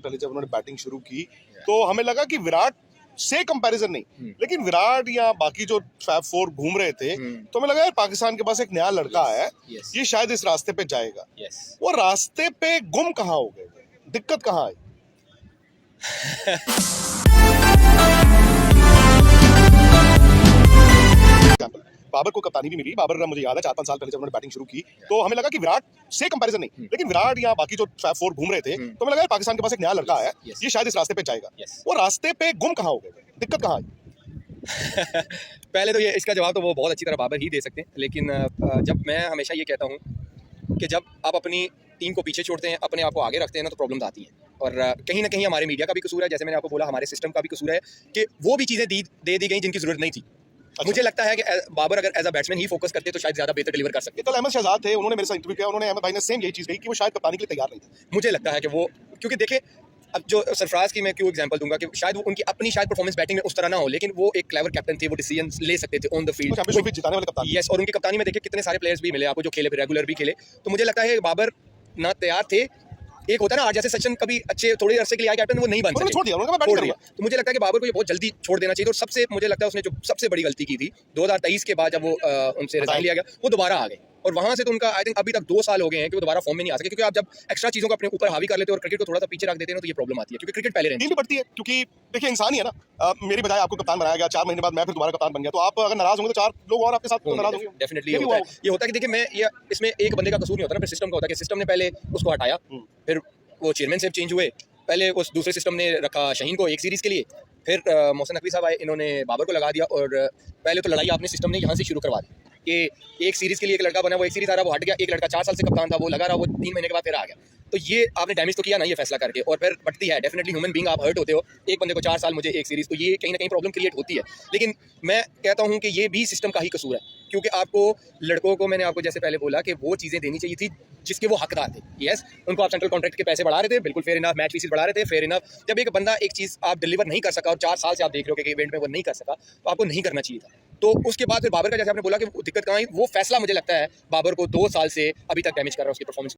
पहले जब उन्होंने बैटिंग शुरू की तो हमें लगा कि विराट से कंपैरिजन नहीं, लेकिन विराट या बाकी जो फैब फोर घूम रहे थे तो हमें लगा यार पाकिस्तान के पास एक नया लड़का है, ये शायद इस रास्ते पे जाएगा। वो रास्ते पे गुम कहाँ हो गए, दिक्कत कहाँ आई? बाबर को कप्तानी भी मिली। बाबर मुझे याद है 4-5 साल पहले जब उन्होंने बैटिंग शुरू की तो हमें लगा कि विराट से कंपैरिजन नहीं, लेकिन विराट या बाकी जो फैब फोर घूम रहे थे तो हमें लगा यार पाकिस्तान के पास एक नया लड़का है, ये शायद इस रास्ते पे जाएगा। वो रास्ते पे गुम कहाँ हो गए, दिक्कत कहाँ आई? पहले तो ये इसका जवाब तो वो बहुत अच्छी तरह बाबर ही दे सकते हैं, लेकिन जब मैं हमेशा ये कहता हूँ कि जब आप अपनी टीम को पीछे छोड़ते हैं, अपने आप को आगे रखते हैं ना, तो प्रॉब्लम्स आती हैं। और कहीं ना कहीं हमारे मीडिया का भी कसूर है, जैसे मैंने आपको बोला हमारे सिस्टम का भी कसूर है कि वो भी चीज़ें दे दी गई जिनकी ज़रूरत नहीं थी। मुझे लगता है कि बाबर अगर एज अ बैट्समैन ही फोकस करते तो शायद ज़्यादा बेहतर डिलीवर कर सकते। कल अहमद शहजाद थे, उन्होंने मेरे साथ इंटरव्यू किया, उन्होंने अहमद भाई ने सेम यही चीज़ कही कि वो शायद कप्तानी के लिए तैयार नहीं थे। मुझे लगता है कि वो, क्योंकि देखें अब जो सरफराज की मैं क्यों एग्जांपल दूंगा कि शायद वो उनकी अपनी शायद परफॉर्मेंस बैटिंग में उस तरह ना हो, लेकिन वो एक क्लेवर कैप्टन थे, वो डिसीजन ले सकते थे ऑन द फील्ड, चैंपियनशिप भी जिताने वाले कप्तान। यस, और उनकी कप्तानी में देखिए कितने सारे प्लेयर्स भी मिले आपको जो खेले, रेगुलर भी खेले। तो मुझे लगता है बाबर ना तैयार थे। एक होता है ना आज जैसे सचिन कभी अच्छे थोड़े अरसे के लिए आए कैप्टन, वो नहीं बन सके, छोड़ दिया। तो मुझे लगता है कि बाबर को ये बहुत जल्दी छोड़ देना चाहिए। और सबसे मुझे लगता है उसने जो सबसे बड़ी गलती की थी 2023 के बाद जब वो उनसे रिजाइन लिया गया, वो दोबारा आ गए और वहां से तो उनका आई थिंक अभी तक 2 साल हो गए हैं कि वो दोबारा फॉर्म में नहीं आ सके, क्योंकि आप जब एक्स्ट्रा चीजों को अपने ऊपर हावी कर लेते हो और क्रिकेट को थोड़ा सा पीछे रख देते हैं तो ये प्रॉब्लम आती है, क्योंकि क्रिकेट पहले रहती टीम भी बढ़ती है, क्योंकि देखिए इंसान ही है ना। मेरी बजाय आपको कप्तान बनाया गया, 4 महीने बाद मैं फिर दोबारा कप्तान बन गया, तो आप अगर नाराज होंगे तो 4 लोग और आपके साथ नाराज होंगे। डेफिनेटली ये होता है कि देखिए मैं ये इसमें एक बंदे का कसूर नहीं होता ना, फिर सिस्टम का होता है कि सिस्टम ने पहले उसको हटाया, फिर वो चेयरमैन साहब चेंज हुए, पहले उस दूसरे सिस्टम ने रखा शाहीन को एक सीरीज़ के लिए, फिर मोहसिन नकवी साहब आए, इन्होंने बाबर को लगा दिया। और पहले तो लड़ाई आपने सिस्टम ने यहाँ से शुरू करवा दी कि एक सीरीज़ के लिए एक लड़का बना, वो एक सीरीज़ आ रहा, वो हट गया, एक लड़का 4 साल से कप्तान था, वो लगा रहा, वो 3 महीने के बाद फिर आ गया। तो ये आपने डैमेज तो किया ना ये फैसला करके, और फिर बढ़ती है डेफिनेटली ह्यूमन बीइंग, आप हर्ट होते हो, एक बंदे को 4 साल मुझे एक सीरीज़, तो ये कहीं ना कहीं प्रॉब्लम क्रिएट होती है। लेकिन मैं कहता हूँ कि ये भी सिस्टम का ही कसूर है, क्योंकि आपको लड़कों को, मैंने आपको जैसे पहले बोला कि वो चीज़ें देनी चाहिए थी जिसके वो हकदार थे। यस, उनको आप सेंट्रल कॉन्ट्रैक्ट के पैसे बढ़ा रहे थे, बिल्कुल फेयर इनफ, मैच फीस बढ़ा रहे थे, फेयर इनफ। जब एक बंदा एक चीज़ आप डिलीवर नहीं कर सका और 4 साल से आप देख रहे हो कि इवेंट में वो नहीं कर सका, तो आपको नहीं करना चाहिए था। तो उसके बाद फिर बाबर का, जैसे आपने बोला कि दिक्कत कहाँ आई, वो फैसला मुझे लगता है बाबर को 2 साल से अभी तक डैमेज कर रहा है उसकी परफॉर्मेंस।